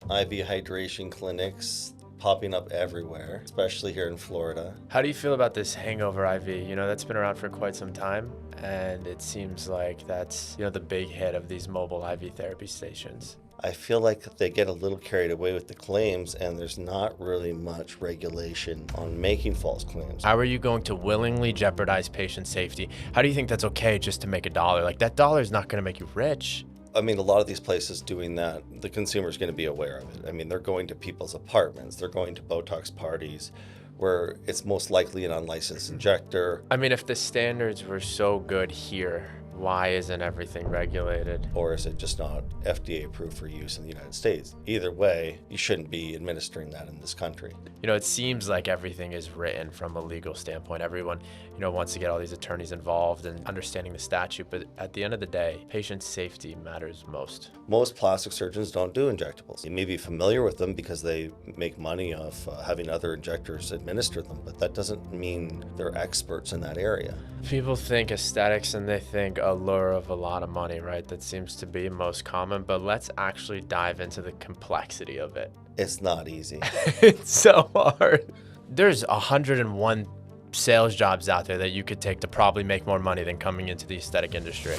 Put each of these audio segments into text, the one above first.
IV hydration clinics popping up everywhere, especially here in Florida. How do you feel about this hangover IV? That's been around for quite some time, and it seems like that's, the big hit of these mobile IV therapy stations. I feel like they get a little carried away with the claims, and there's not really much regulation on making false claims. How are you going to willingly jeopardize patient safety? How do you think that's okay just to make a dollar? Like, that dollar is not going to make you rich. I mean, a lot of these places doing that, the consumer's going to be aware of it. I mean, they're going to people's apartments, they're going to Botox parties, where it's most likely an unlicensed injector. I mean, if the standards were so good here, why isn't everything regulated? Or is it just not FDA approved for use in the United States? Either way, you shouldn't be administering that in this country. It seems like everything is written from a legal standpoint. Everyone, wants to get all these attorneys involved and understanding the statute, but at the end of the day, patient safety matters most. Most plastic surgeons don't do injectables. You may be familiar with them because they make money off having other injectors administer them, but that doesn't mean they're experts in that area. People think aesthetics and they think allure of a lot of money, right? That seems to be most common, but let's actually dive into the complexity of it. It's not easy. It's so hard. There's 101 sales jobs out there that you could take to probably make more money than coming into the aesthetic industry.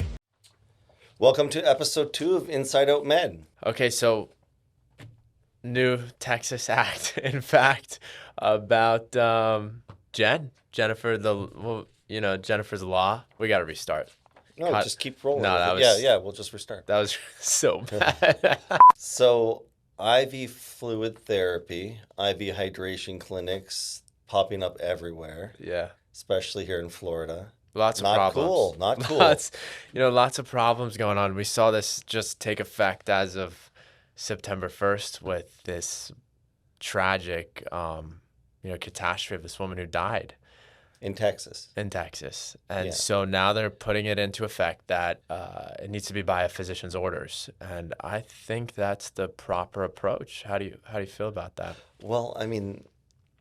Welcome to episode 2 of Inside Out Med. Okay, so new Texas Act, in fact, about Jennifer's Law. We got to restart. No, just keep rolling. No, we'll just restart. That was so bad. So, IV fluid therapy, IV hydration clinics popping up everywhere. Yeah. Especially here in Florida. Lots of not problems. Not cool. Lots of problems going on. We saw this just take effect as of September 1st with this tragic, catastrophe of this woman who died. In Texas. And so now they're putting it into effect that it needs to be by a physician's orders. And I think that's the proper approach. How do you feel about that? Well, I mean,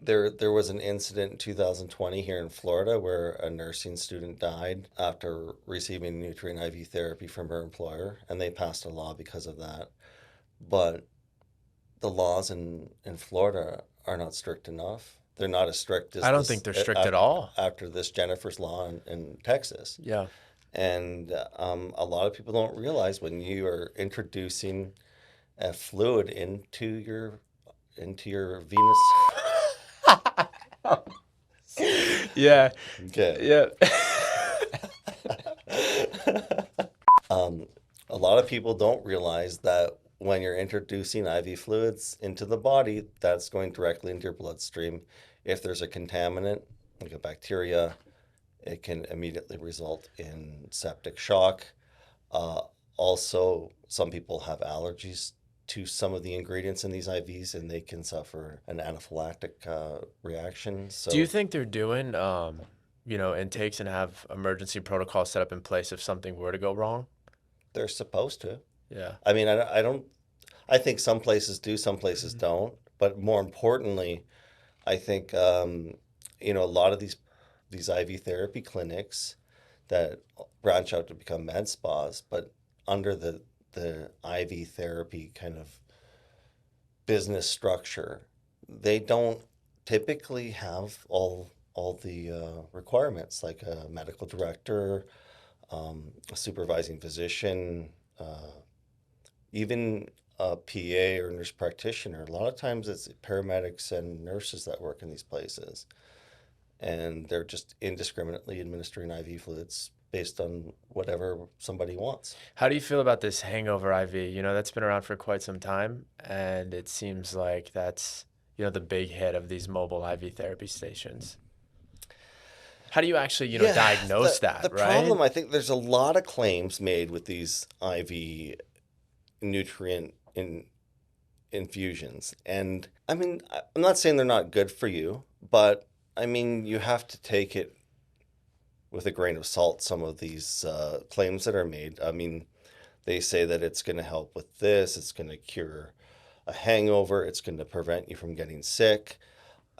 there was an incident in 2020 here in Florida where a nursing student died after receiving nutrient IV therapy from her employer, and they passed a law because of that. But the laws in Florida are not strict enough. They're not as strict as I don't think they're strict at all. After this Jennifer's Law in Texas. Yeah. And a lot of people don't realize when you are introducing a fluid into your venous. Yeah. Okay. Yeah. A lot of people don't realize that when you're introducing IV fluids into the body, that's going directly into your bloodstream. If there's a contaminant, like a bacteria, it can immediately result in septic shock. Also, some people have allergies to some of the ingredients in these IVs, and they can suffer an anaphylactic reaction. So, Do you think they're doing, intakes and have emergency protocols set up in place if something were to go wrong? they're supposed to. Yeah. I mean, I don't. I think some places do, some places don't. But more importantly, I think a lot of these IV therapy clinics that branch out to become med spas, but under the IV therapy kind of business structure, they don't typically have all the requirements, like a medical director, a supervising physician, even a PA or nurse practitioner. A lot of times it's paramedics and nurses that work in these places, and they're just indiscriminately administering IV fluids based on whatever somebody wants. How do you feel about this hangover IV? That's been around for quite some time, and it seems like that's, the big hit of these mobile IV therapy stations. How do you actually, diagnose that, the right? problem, I think there's a lot of claims made with these IV nutrient infusions. And I mean, I'm not saying they're not good for you, but I mean, you have to take it with a grain of salt, some of these claims that are made. I mean, they say that it's going to help with this, it's going to cure a hangover, it's going to prevent you from getting sick.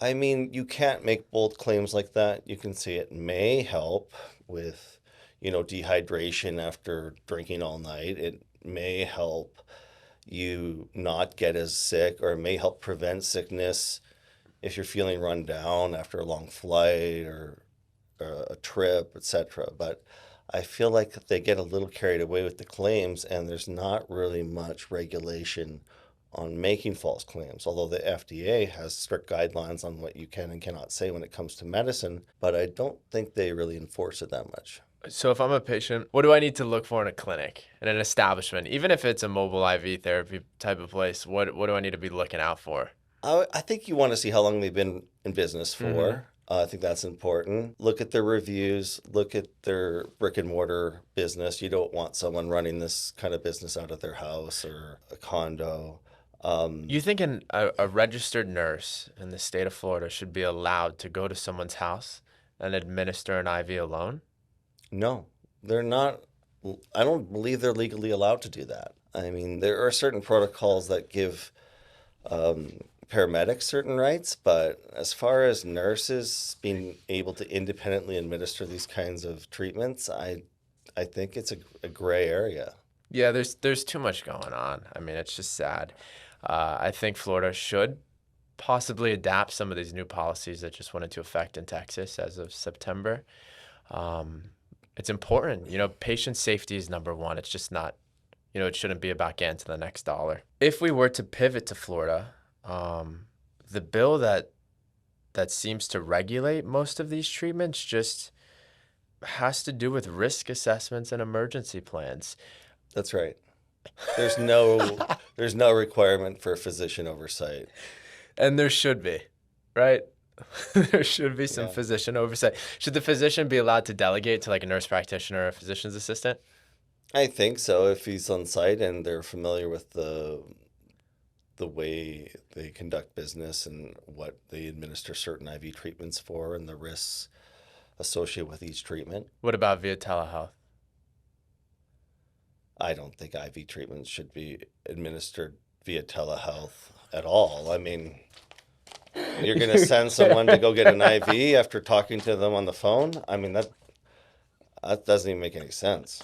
I mean, you can't make bold claims like that. You can say it may help with, dehydration after drinking all night. It may help, you not get as sick, or it may help prevent sickness if you're feeling run down after a long flight or a trip, etc. But I feel like they get a little carried away with the claims, and there's not really much regulation on making false claims, although the FDA has strict guidelines on what you can and cannot say when it comes to medicine, but I don't think they really enforce it that much. So if I'm a patient, what do I need to look for in a clinic, in an establishment, even if it's a mobile IV therapy type of place? What do I need to be looking out for? I think you want to see how long they've been in business for. Mhm. I think that's important. Look at their reviews, look at their brick and mortar business. You don't want someone running this kind of business out of their house or a condo. You think a registered nurse in the state of Florida should be allowed to go to someone's house and administer an IV alone? No, they're not. I don't believe they're legally allowed to do that. I mean, there are certain protocols that give paramedics certain rights, but as far as nurses being able to independently administer these kinds of treatments, I think it's a gray area. Yeah, there's too much going on. I mean, it's just sad. I think Florida should possibly adapt some of these new policies that just went into effect in Texas as of September. It's important. Patient safety is number one. It's just not, it shouldn't be about getting to the next dollar. If we were to pivot to Florida, the bill that seems to regulate most of these treatments just has to do with risk assessments and emergency plans. That's right. There's no there's no requirement for physician oversight. And there should be, right? There should be some Yeah. physician oversight. Should the physician be allowed to delegate to like a nurse practitioner or a physician's assistant? I think so, if he's on site and they're familiar with the way they conduct business and what they administer certain IV treatments for and the risks associated with each treatment. What about via telehealth? I don't think IV treatments should be administered via telehealth at all. I mean, you're going to send someone to go get an IV after talking to them on the phone? I mean, that doesn't even make any sense.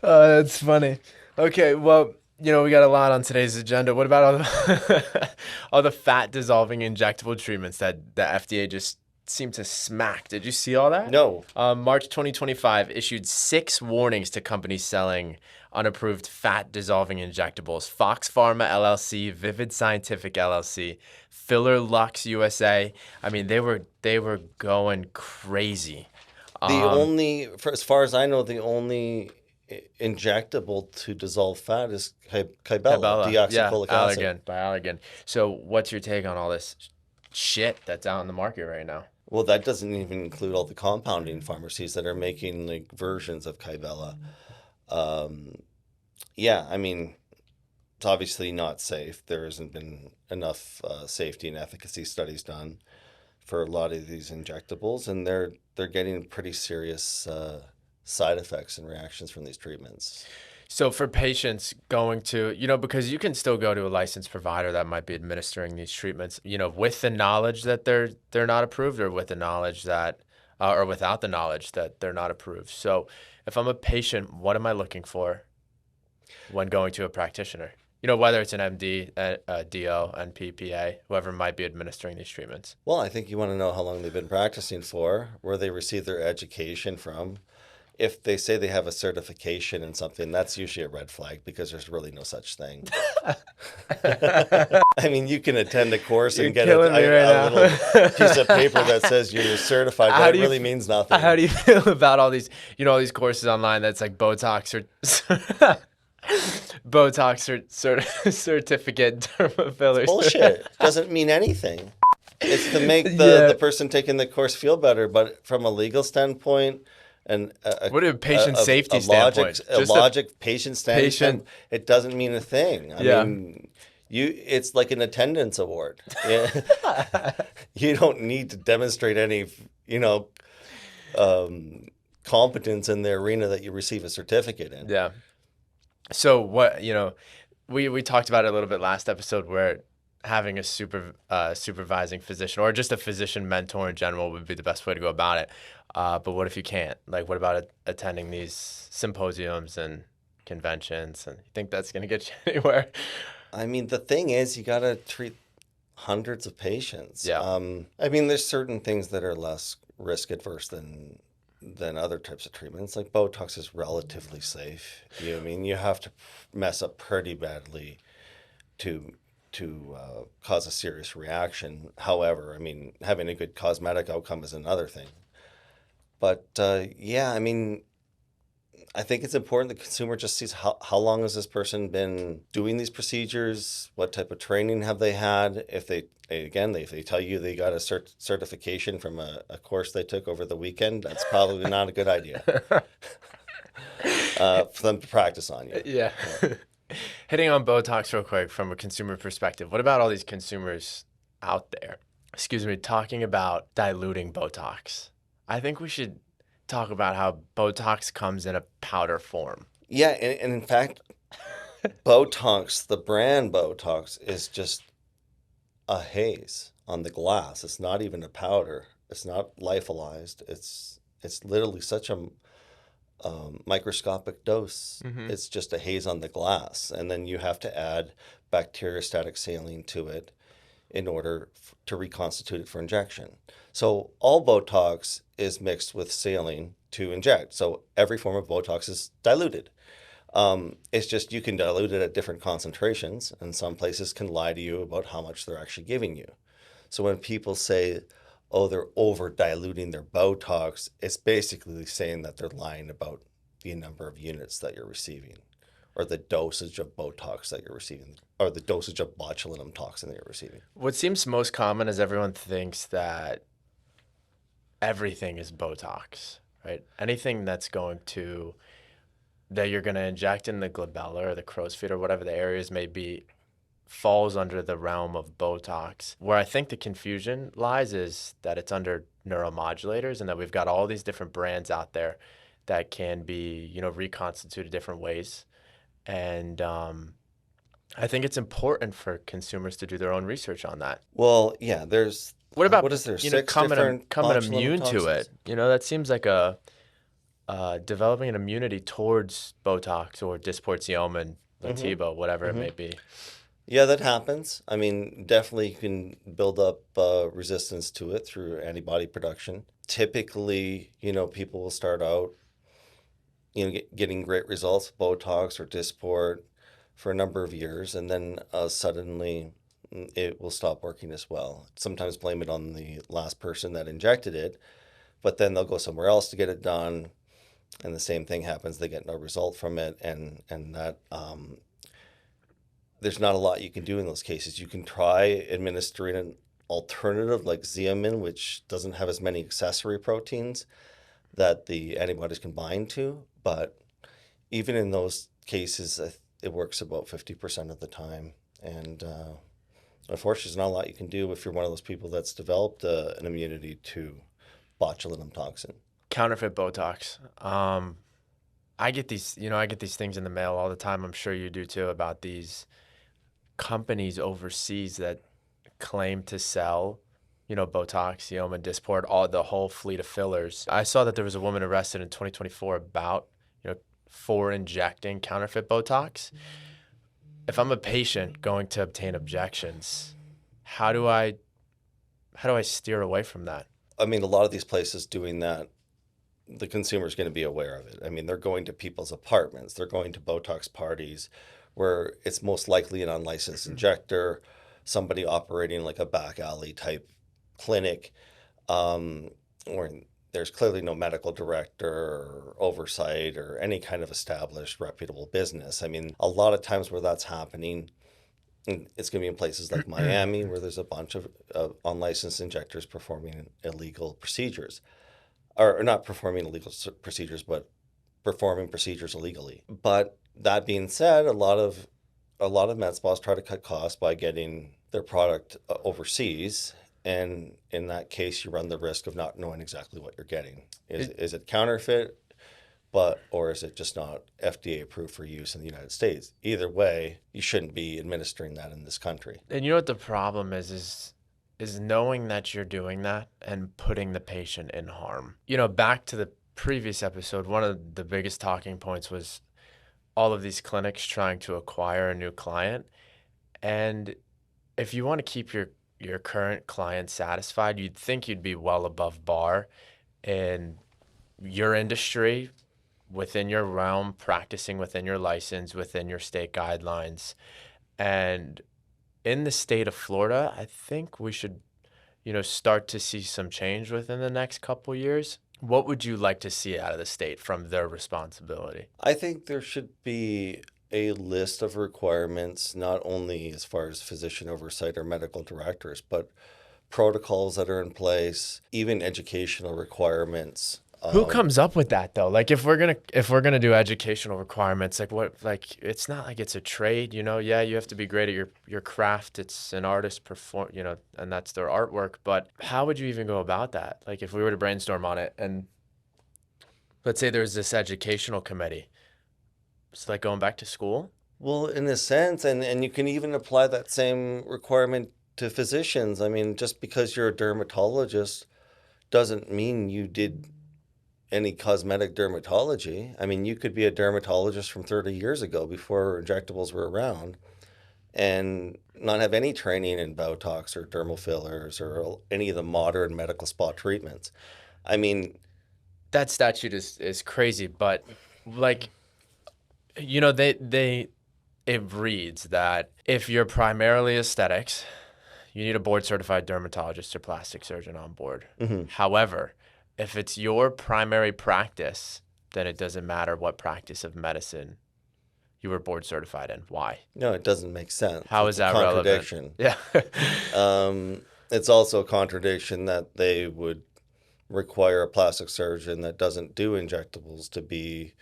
That's funny. Okay, well, we got a lot on today's agenda. What about all the, all the fat dissolving injectable treatments that the FDA just seemed to smack? Did you see all that? No. March 2025 issued 6 warnings to companies selling unapproved fat dissolving injectables. Fox Pharma LLC, Vivid Scientific LLC, Filler Lux USA. I mean, they were going crazy. As far as I know, the only injectable to dissolve fat is Kybella, deoxycholic acid. Allergan, by Allergan. So what's your take on all this shit that's out in the market right now? Well, that doesn't even include all the compounding pharmacies that are making like versions of Kybella. Yeah, I mean, it's obviously not safe. There hasn't been enough safety and efficacy studies done for a lot of these injectables, and they're getting pretty serious side effects and reactions from these treatments. So for patients going to, because you can still go to a licensed provider that might be administering these treatments, with the knowledge that they're not approved, or with the knowledge that, or without the knowledge that they're not approved. So if I'm a patient, what am I looking for when going to a practitioner? Whether it's an MD, a DO, NP, whoever might be administering these treatments. Well, I think you want to know how long they've been practicing for, where they received their education from. If they say they have a certification in something, that's usually a red flag, because there's really no such thing. I mean, you can attend a course and get a little piece of paper that says you're certified, but it really means nothing. How do you feel about all these, all these courses online that's like Botox or certificate derma fillers? Bullshit. Doesn't mean anything. It's to make the person taking the course feel better, but from a legal standpoint, and what a patient safety standpoint, patient standpoint, it doesn't mean a thing. I mean, it's like an attendance award. You don't need to demonstrate any, competence in the arena that you receive a certificate in. Yeah. So what, we talked about it a little bit last episode, where having a supervising physician, or just a physician mentor in general, would be the best way to go about it. But what if you can't? Like, what about attending these symposiums and conventions, and you think that's going to get you anywhere? I mean, the thing is, you got to treat hundreds of patients. Yeah. I mean, there's certain things that are less risk adverse than other types of treatments. Like Botox is relatively safe. I mean, you have to mess up pretty badly to cause a serious reaction. However, I mean, having a good cosmetic outcome is another thing. But yeah, I mean, I think it's important the consumer just sees how long has this person been doing these procedures, what type of training have they had. If they tell you they got a certification from a course they took over the weekend, that's probably not a good idea for them to practice on you. Yeah. Hitting on Botox real quick from a consumer perspective, what about all these consumers out there, talking about diluting Botox? I think we should talk about how Botox comes in a powder form. Yeah, and in fact, Botox, the brand Botox, is just a haze on the glass. It's not even a powder. It's not lyophilized. It's literally such a microscopic dose. Mm-hmm. It's just a haze on the glass, and then you have to add bacteriostatic saline to it in order to reconstitute it for injection. So all Botox is mixed with saline to inject. So every form of Botox is diluted. It's just you can dilute it at different concentrations, and some places can lie to you about how much they're actually giving you. So when people say, oh, they're over diluting their Botox, it's basically saying that they're lying about the number of units that you're receiving, or the dosage of Botox that you're receiving, or the dosage of botulinum toxin that you're receiving. What seems most common is everyone thinks that everything is Botox, right? Anything that you're going to inject in the glabella or the crow's feet or whatever the areas may be falls under the realm of Botox. Where I think the confusion lies is that it's under neuromodulators, and that we've got all these different brands out there that can be, reconstituted different ways. And I think it's important for consumers to do their own research on that. Well, yeah, there's What about, what is there, six coming different botulinum immune to it? toxins? That seems like a developing an immunity towards Botox or Dysport and Latibo, whatever it may be. Yeah, that happens. I mean, definitely you can build up resistance to it through antibody production. Typically, people will start out, getting great results with Botox or Dysport for a number of years, and then suddenly it will stop working as well. Sometimes blame it on the last person that injected it, but then they'll go somewhere else to get it done, and the same thing happens. They get no result from it, and that there's not a lot you can do in those cases. You can try administering an alternative like Xeomin, which doesn't have as many accessory proteins that the antibodies can bind to, but even in those cases, it works about 50% of the time. And unfortunately, there's not a lot you can do if you're one of those people that's developed an immunity to botulinum toxin. Counterfeit Botox. I get these things in the mail all the time. I'm sure you do too, about these companies overseas that claim to sell, Botox, Xeomin, Dysport, the whole fleet of fillers. I saw that there was a woman arrested in 2024 for injecting counterfeit Botox. If I'm a patient going to obtain objections, how do I steer away from that? I mean, a lot of these places doing that, the consumer is going to be aware of it. I mean, they're going to people's apartments, they're going to Botox parties where it's most likely an unlicensed injector, somebody operating like a back alley type clinic, where there's clearly no medical director or oversight or any kind of established reputable business. I mean, a lot of times where that's happening, it's going to be in places like Miami, where there's a bunch of unlicensed injectors performing illegal procedures, or not performing illegal procedures, but performing procedures illegally. But that being said, a lot of med spas try to cut costs by getting their product overseas, and in that case, you run the risk of not knowing exactly what you're getting. Is it counterfeit, or is it just not FDA approved for use in the United States? Either way, you shouldn't be administering that in this country. And you know what the problem is knowing that you're doing that and putting the patient in harm. Back to the previous episode, one of the biggest talking points was all of these clinics trying to acquire a new client. And if you want to keep your current client satisfied, you'd think you'd be well above bar in your industry, within your realm, practicing within your license, within your state guidelines. And in the state of Florida, I think we should, start to see some change within the next couple years. What would you like to see out of the state from their responsibility? I think there should be a list of requirements, not only as far as physician oversight or medical directors, but protocols that are in place, even educational requirements. Who comes up with that though? Like if we're gonna do educational requirements, like what, like it's not like it's a trade, Yeah, you have to be great at your craft. It's an artist perform, and that's their artwork. But how would you even go about that? Like if we were to brainstorm on it, and let's say there's this educational committee, it's like going back to school. Well, in a sense, and you can even apply that same requirement to physicians. I mean, just because you're a dermatologist doesn't mean you did any cosmetic dermatology. I mean, you could be a dermatologist from 30 years ago before injectables were around and not have any training in Botox or dermal fillers or any of the modern medical spa treatments. I mean, That statute is crazy, but like, they it reads that if you're primarily aesthetics, you need a board certified dermatologist or plastic surgeon on board. mhm. However, if it's your primary practice, then it doesn't matter what practice of medicine you were board certified in. Why? No, it doesn't make sense. How is It's a that relevant? contradiction. Yeah. It's also a contradiction that they would require a plastic surgeon that doesn't do injectables to be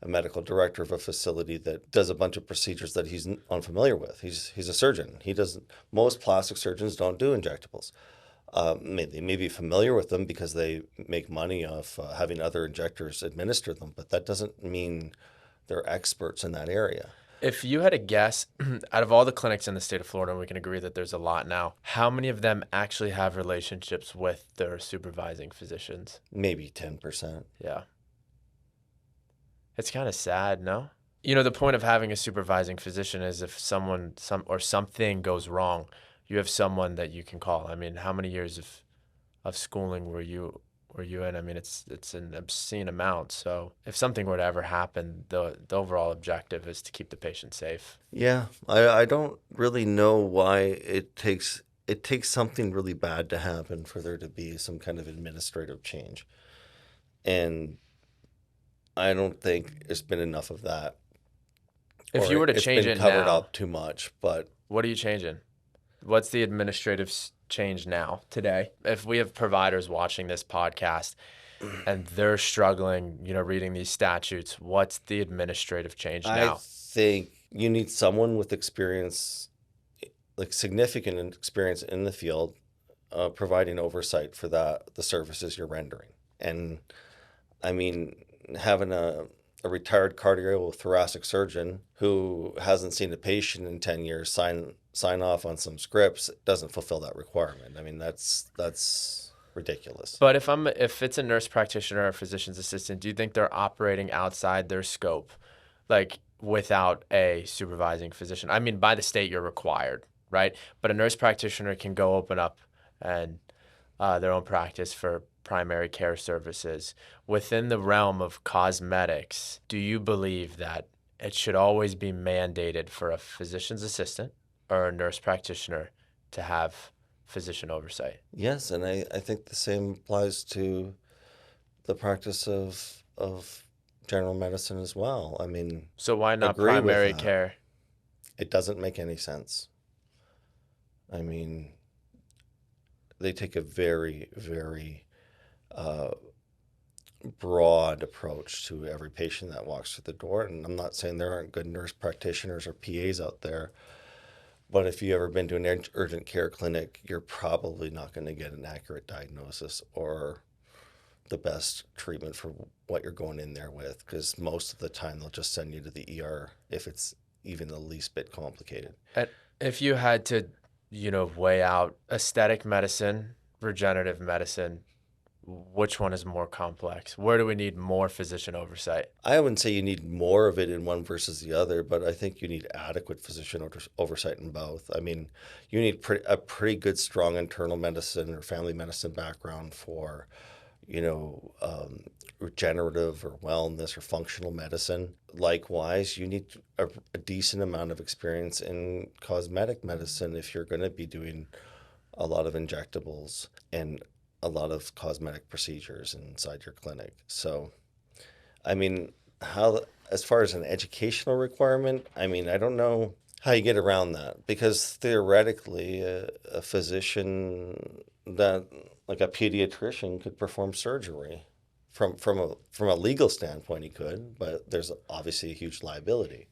a medical director of a facility that does a bunch of procedures that he's unfamiliar with. He's a surgeon. He doesn't. Most plastic surgeons don't do injectables. They may be familiar with them because they make money off having other injectors administer them, but that doesn't mean they're experts in that area. If you had a guess, out of all the clinics in the state of Florida, and we can agree that there's a lot now, how many of them actually have relationships with their supervising physicians? Maybe 10%. Yeah. It's kind of sad, no? The point of having a supervising physician is if something goes wrong, you have someone that you can call. I mean, how many years of schooling were you in? I mean, it's an obscene amount. So if something were to ever happen, the overall objective is to keep the patient safe. Yeah, I don't really know why it takes something really bad to happen for there to be some kind of administrative change. And I don't think there's been enough of that. If Or you were to it's change been it covered now, up too much. But what are you changing? What's the administrative change now, today? If we have providers watching this podcast and they're struggling, reading these statutes, what's the administrative change I now? think you need someone with experience, like significant experience in the field, providing oversight for the services you're rendering. And I mean, having a retired cardiothoracic surgeon who hasn't seen a patient in 10 years sign off on some scripts doesn't fulfill that requirement. I mean, that's ridiculous. But if it's a nurse practitioner or a physician's assistant, do you think they're operating outside their scope, like without a supervising physician? I mean, by the state, you're required, right? But a nurse practitioner can go open up and their own practice for primary care services within the realm of cosmetics. Do you believe that it should always be mandated for a physician's assistant or a nurse practitioner to have physician oversight? Yes, and I think the same applies to the practice of general medicine as well. I mean, So why not agree with primary that. care? It doesn't make any sense. I mean, they take a very, very uh, broad approach to every patient that walks through the door. And I'm not saying there aren't good nurse practitioners or PAs out there, but if you've ever been to an urgent care clinic, you're probably not going to get an accurate diagnosis or the best treatment for what you're going in there with, because most of the time they'll just send you to the ER if it's even the least bit complicated. And if you had to, weigh out aesthetic medicine, regenerative medicine, which one is more complex? Where do we need more physician oversight? I wouldn't say you need more of it in one versus the other, but I think you need adequate physician oversight in both. I mean, you need a pretty good, strong internal medicine or family medicine background for, regenerative or wellness or functional medicine. Likewise, you need a decent amount of experience in cosmetic medicine if you're going to be doing a lot of injectables and a lot of cosmetic procedures inside your clinic. So, I mean, how, as far as an educational requirement, I mean, I don't know how you get around that because theoretically, a physician that, like a pediatrician, could perform surgery. From a legal standpoint, he could, but there's obviously a huge liability.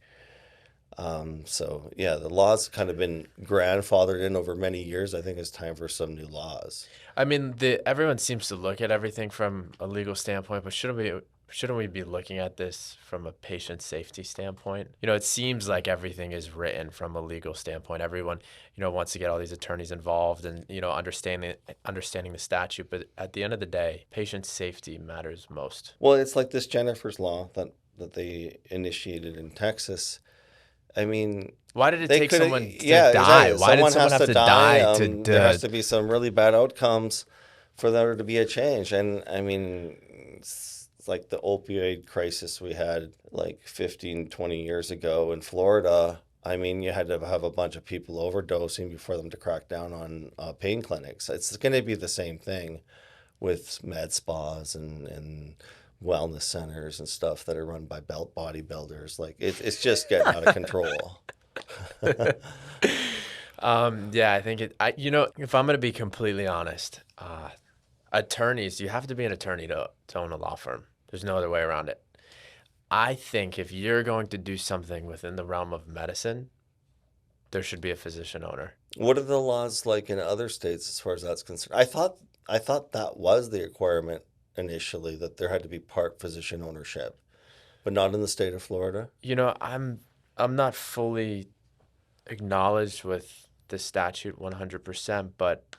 So yeah, the law's kind of been grandfathered in over many years. I think it's time for some new laws. I mean, everyone seems to look at everything from a legal standpoint, but shouldn't we be looking at this from a patient safety standpoint? It seems like everything is written from a legal standpoint. Everyone, wants to get all these attorneys involved and, understanding the statute, but at the end of the day, patient safety matters most. Well, it's like this Jennifer's Law that they initiated in Texas. I mean, Why did it they take could, someone to yeah, die? exactly. Why did Someone someone has have to to die. die There has to be some really bad outcomes for there to be a change. And I mean, it's like the opioid crisis we had like 15, 20 years ago in Florida. I mean, you had to have a bunch of people overdosing before them to crack down on pain clinics. It's going to be the same thing with med spas and wellness centers and stuff that are run by bodybuilders. Like it's just getting out of control. Yeah, I think if I'm going to be completely honest, attorneys, you have to be an attorney to own a law firm. There's no other way around it. I think if you're going to do something within the realm of medicine, there should be a physician owner. What are the laws like in other states as far as that's concerned? I thought that was the requirement initially that there had to be part physician ownership, but not in the state of Florida. I'm not fully acknowledged with the statute 100%, but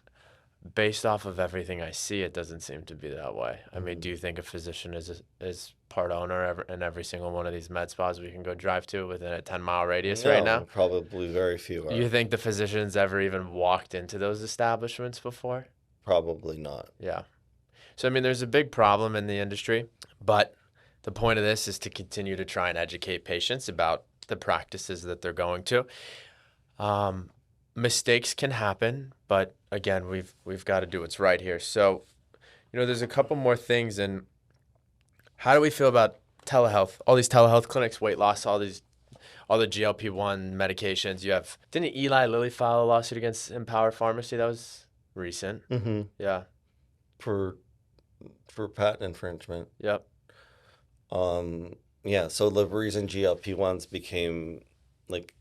based off of everything I see, it doesn't seem to be that way. I mean, do you think a physician is part owner in every single one of these med spas we can go drive to within a 10-mile radius right now? No, probably very few Do you are. think the physicians ever even walked into those establishments before? Probably not. Yeah. So, I mean, there's a big problem in the industry, but the point of this is to continue to try and educate patients about the practices that they're going to. Mistakes can happen, but again, we've got to do what's right here. So, there's a couple more things. And how do we feel about telehealth? All these telehealth clinics, weight loss, all the GLP-1 medications. Didn't Eli Lilly file a lawsuit against Empower Pharmacy? That was recent. Mm-hmm. Yeah. For patent infringement. Yep. Yeah, so the reason GLP-1s became like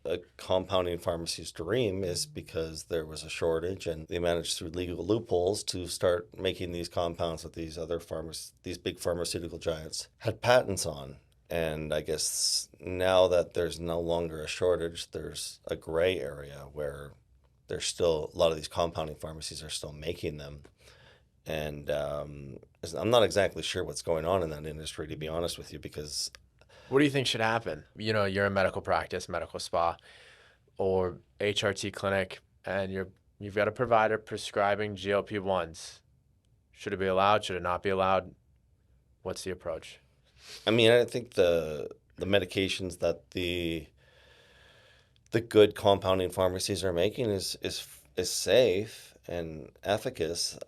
a compounding pharmacy's dream is because there was a shortage and they managed through legal loopholes to start making these compounds that these big pharmaceutical giants had patents on. And I guess now that there's no longer a shortage, there's a gray area where there's still a lot of these compounding pharmacies are still making them. And I'm not exactly sure what's going on in that industry, to be honest with you, because What do you think should happen? You're a medical practice, medical spa, or HRT clinic, and you've got a provider prescribing GLP-1s. Should it be allowed? Should it not be allowed? What's the approach? I mean, I think the medications that the good compounding pharmacies are making is safe and efficacious.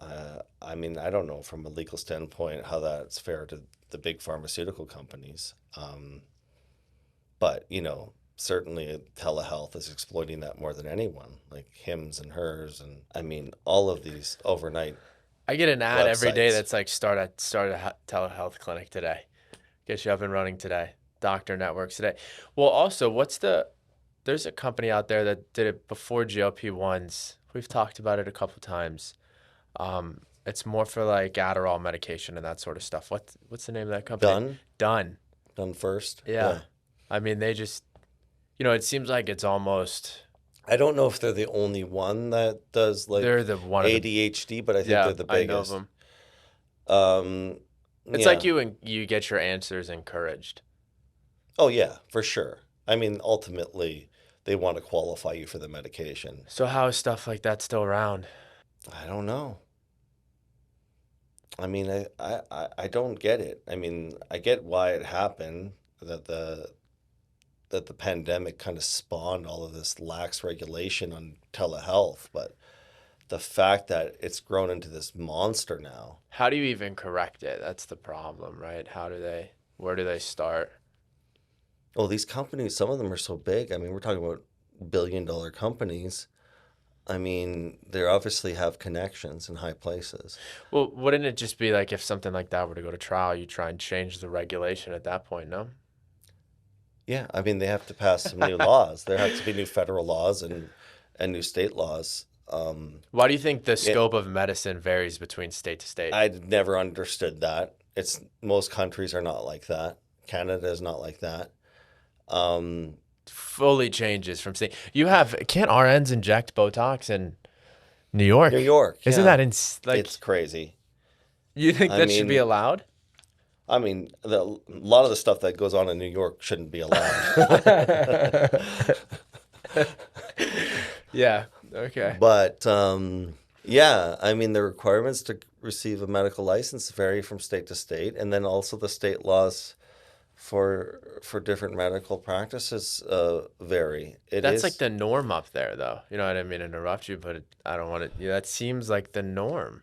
I mean, I don't know from a legal standpoint how that's fair to the big pharmaceutical companies. But certainly telehealth is exploiting that more than anyone, like Hims and Hers, and I mean all of these overnight I get an ad every day websites. that's like start a telehealth clinic today. Get you up and running today. Doctor networks today. Well, also, there's a company out there that did it before GLP-1s. We've talked about it a couple times. It's more for like Adderall medication and that sort of stuff. What's the name of that company? Done. Done first. Yeah. I mean, they just, it seems like it's almost, I don't know if they're the only one that does like they're the one of the, ADHD, but I think yeah, they're the I know biggest. them. Um, It's like yeah. you get your answers encouraged. Oh, yeah, for sure. I mean, ultimately, they want to qualify you for the medication. So how is stuff like that still around? I don't know. I mean, I don't get it. I mean, I get why it happened, that the pandemic kind of spawned all of this lax regulation on telehealth, but the fact that it's grown into this monster now. How do you even correct it? That's the problem, right? Where do they start? Well, these companies, some of them are so big. I mean, we're talking about billion-dollar companies. I mean, they obviously have connections in high places. Well, wouldn't it just be like if something like that were to go to trial, you try and change the regulation at that point, no? Yeah, I mean, they have to pass some new laws. There have to be new federal laws and new state laws. Why do you think the It, scope of medicine varies between state to state? I never understood that. It's most countries are not like that. Canada is not like that. Um, Fully changes from state. Can't RNs inject Botox in New New York? York, Isn't yeah, that like, it's crazy. you think I that should be mean, allowed? a lot of the stuff that goes on in New York shouldn't be allowed. Yeah. Okay. But yeah, I mean, the requirements to receive a medical license vary from state to state, and then also the state laws for different medical practices vary. It That's like is, the norm up there, though. You know what I mean? Interrupt you, but I don't want to. Yeah, that seems like the norm.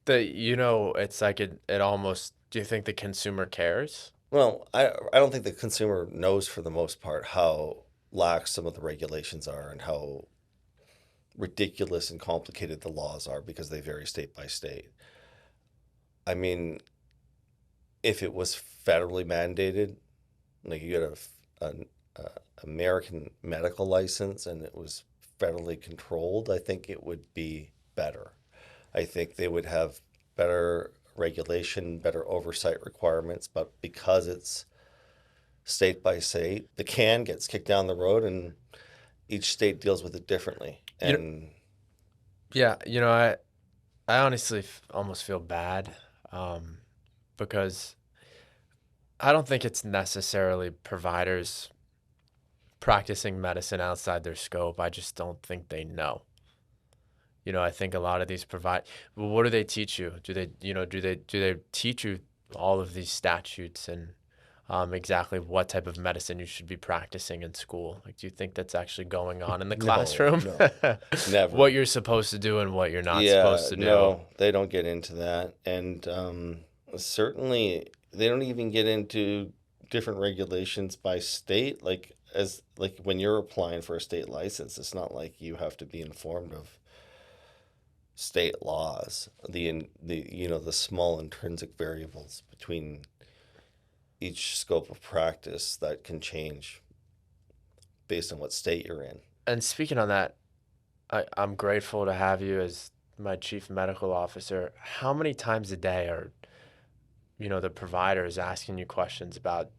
It's like it almost. Do you think the consumer cares? well, I don't think the consumer knows for the most part how lax some of the regulations are and how ridiculous and complicated the laws are because they vary state by state. I mean, if it was federally mandated, like you got a American medical license and it was federally controlled, I think it would be better. I think they would have better regulation, better oversight requirements, but because it's state by state, the can gets kicked down the road and each state deals with it differently. You know, And yeah. I honestly almost feel bad, um, because I don't think it's necessarily providers practicing medicine outside their scope. I just don't think they know. I think a lot of these well, what do they teach you? Do they teach you all of these statutes and exactly what type of medicine you should be practicing in school? Like, do you think that's actually going on in the no, classroom? no, What never. you're supposed to do and what you're not supposed Yeah, to do? no, they don't get into that. And certainly they don't even get into different regulations by state. Like when you're applying for a state license, it's not like you have to be informed of state laws, the small intrinsic variables between each scope of practice that can change based on what state you're in. And speaking on that, I'm grateful to have you as my chief medical officer. How many times a day are the providers asking you questions about,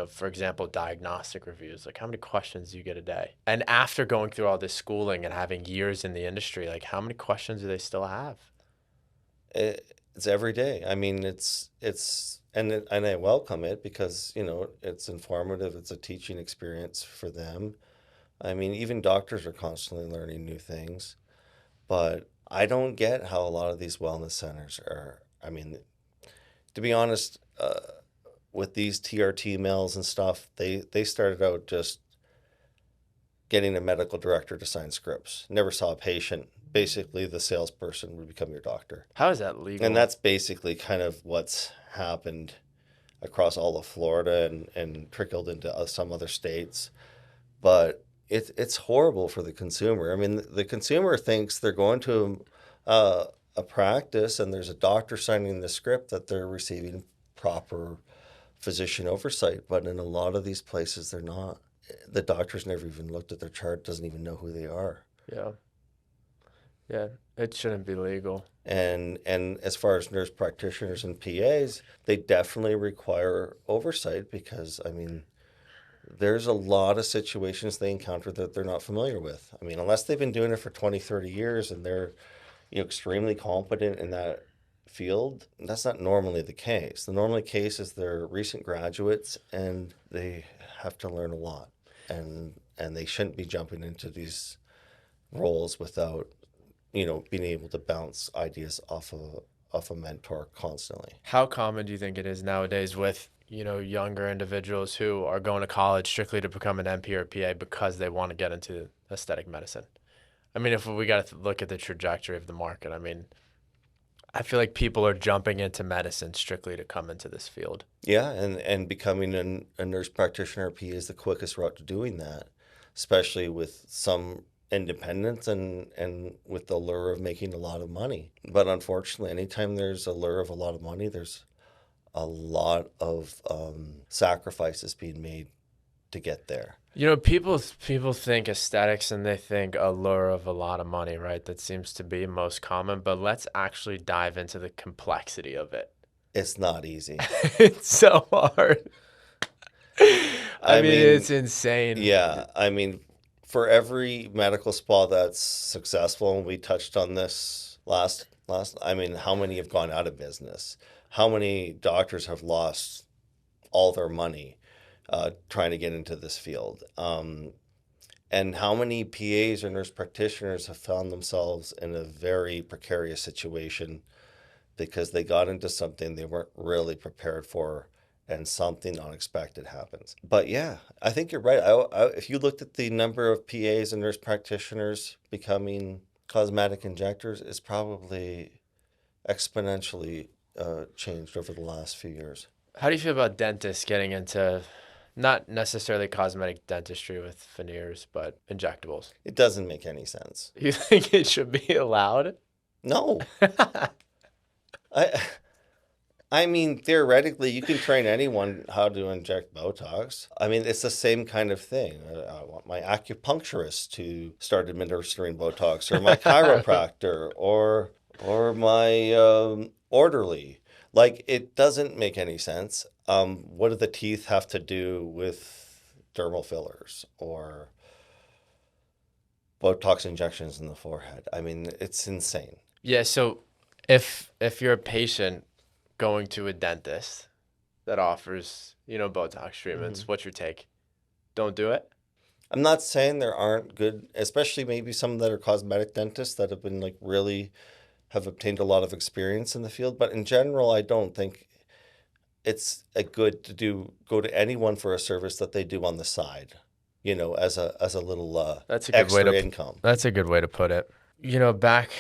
for example, diagnostic reviews? Like, how many questions do you get a day? And after going through all this schooling and having years in the industry, like, how many questions do they still have? It's every day. I mean, and I welcome it because, it's informative. It's a teaching experience for them. I mean, even doctors are constantly learning new things, but I don't get how a lot of these wellness centers are. I mean, to be honest, with these TRT mills and stuff, they started out just getting a medical director to sign scripts. Never saw a patient. Basically, the salesperson would become your doctor. How is that And legal? that's basically kind of what's happened across all of Florida and trickled into some other states. But it's horrible for the consumer. I mean, the consumer thinks they're going to a practice and there's a doctor signing the script that they're receiving proper physician oversight. But in a lot of these places, they're not. The doctor's never even looked at their chart, doesn't even know who they are. Yeah. Yeah. It shouldn't be legal. And as far as nurse practitioners and PAs, they definitely require oversight because I mean, there's a lot of situations they encounter that they're not familiar with. I mean, unless they've been doing it for 20, 30 years and they're extremely competent in that field, that's not normally the case. The normally case is they're recent graduates and they have to learn a lot, and they shouldn't be jumping into these roles without, being able to bounce ideas off a mentor constantly. How common do you think it is nowadays with, younger individuals who are going to college strictly to become an NP or PA because they want to get into aesthetic medicine? I mean, if we got to look at the trajectory of the market, I mean, I feel like people are jumping into medicine strictly to come into this field. Yeah, and becoming a nurse practitioner or PA is the quickest route to doing that, especially with some independence and with the lure of making a lot of money. But unfortunately, anytime there's a lure of a lot of money, there's a lot of sacrifices being made to get there. People think aesthetics and they think allure of a lot of money, right? That seems to be most common, but let's actually dive into the complexity of it. It's not easy. It's so hard. I mean, mean, it's insane. Yeah, I mean, for every medical spa that's successful, and we touched on this last, I mean, how many have gone out of business? How many doctors have lost all their money trying to get into this field? And how many PAs or nurse practitioners have found themselves in a very precarious situation because they got into something they weren't really prepared for and something unexpected happens. But yeah, I think you're right. If you looked at the number of PAs and nurse practitioners becoming cosmetic injectors, it's probably exponentially changed over the last few years. How do you feel about dentists getting into not necessarily cosmetic dentistry with veneers, but injectables? It doesn't make any sense. You think it should be allowed? No. I mean, theoretically, you can train anyone how to inject Botox. I mean, it's the same kind of thing. I want my acupuncturist to start administering Botox, or my chiropractor, or my orderly. Like, it doesn't make any sense. What do the teeth have to do with dermal fillers or Botox injections in the forehead? I mean, it's insane. Yeah, so if you're a patient going to a dentist that offers, Botox treatments, what's your take? Don't do it? I'm not saying there aren't good, especially maybe some that are cosmetic dentists that have been really have obtained a lot of experience in the field. But in general, I don't think it's a good to go to anyone for a service that they do on the side, as a little That's a good way extra to income. That's a good way to put it. Back